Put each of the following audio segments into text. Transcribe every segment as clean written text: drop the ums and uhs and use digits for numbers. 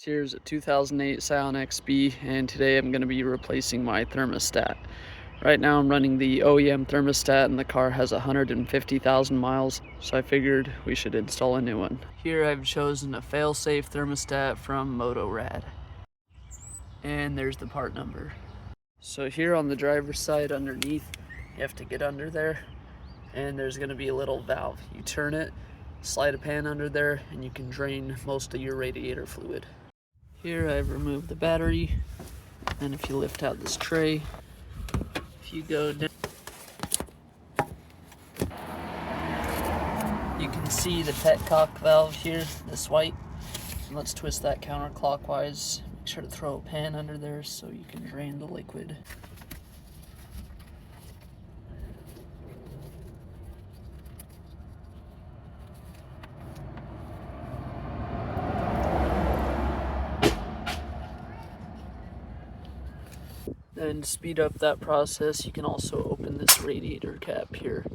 Here's a 2008 Scion XB, and today I'm going to be replacing my thermostat. Right now I'm running the OEM thermostat and the car has 150,000 miles, so I figured we should install a new one. Here I've chosen a fail-safe thermostat from Motorrad. And there's the part number. So here on the driver's side underneath, you have to get under there, and there's going to be a little valve. You turn it, slide a pan under there, and you can drain most of your radiator fluid. Here I've removed the battery, and if you lift out this tray, if you go down, you can see the petcock valve here, this white. And let's twist that counterclockwise. Make sure to throw a pan under there so you can drain the liquid. And to speed up that process, you can also open this radiator cap here.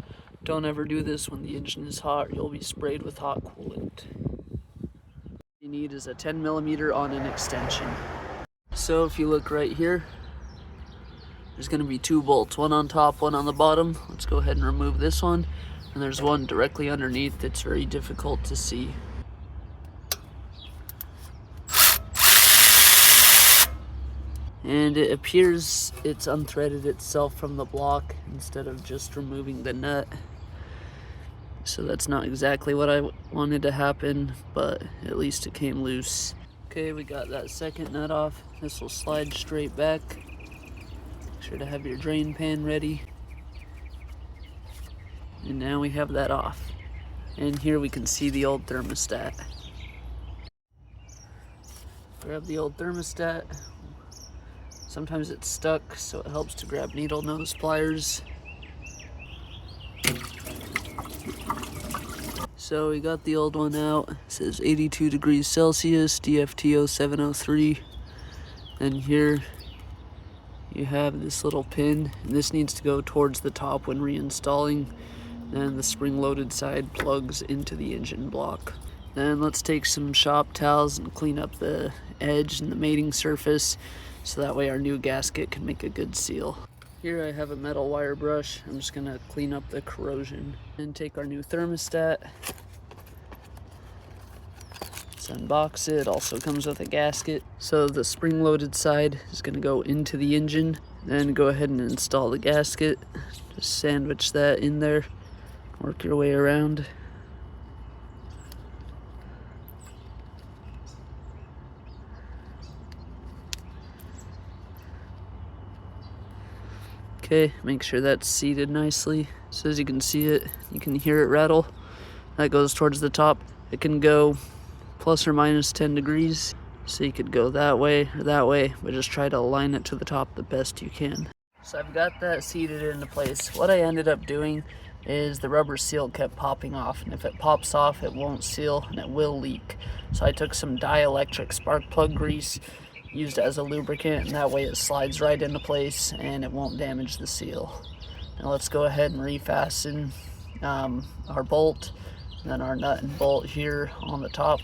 Don't ever do this when the engine is hot, you'll be sprayed with hot coolant. What you need is a 10mm on an extension. So if you look right here, there's going to be two bolts, one on top, one on the bottom. Let's go ahead and remove this one. And there's one directly underneath that's very difficult to see. And it appears it's unthreaded itself from the block instead of just removing the nut. So that's not exactly what I wanted to happen, but at least it came loose. Okay, we got that second nut off. This will slide straight back. Make sure to have your drain pan ready. And now we have that off. And here we can see the old thermostat. Grab the old thermostat. Sometimes it's stuck, so it helps to grab needle nose pliers. So we got the old one out. It says 82 degrees Celsius, DFTO 703. And here you have this little pin, and this needs to go towards the top when reinstalling. Then the spring-loaded side plugs into the engine block. Then let's take some shop towels and clean up the edge and the mating surface, so that way our new gasket can make a good seal. Here I have a metal wire brush. I'm just gonna clean up the corrosion and take our new thermostat. Let's unbox it. Also comes with a gasket. So the spring-loaded side is gonna go into the engine. Then go ahead and install the gasket. Just sandwich that in there. Work your way around. Okay, make sure that's seated nicely. So as you can see it, you can hear it rattle. That goes towards the top. It can go plus or minus 10 degrees. So you could go that way or that way, but just try to align it to the top the best you can. So I've got that seated into place. What I ended up doing is the rubber seal kept popping off, and if it pops off, it won't seal and it will leak. So I took some dielectric spark plug grease, used as a lubricant, and that way it slides right into place and it won't damage the seal. Now let's go ahead and refasten our bolt, and then our nut and bolt here on the top.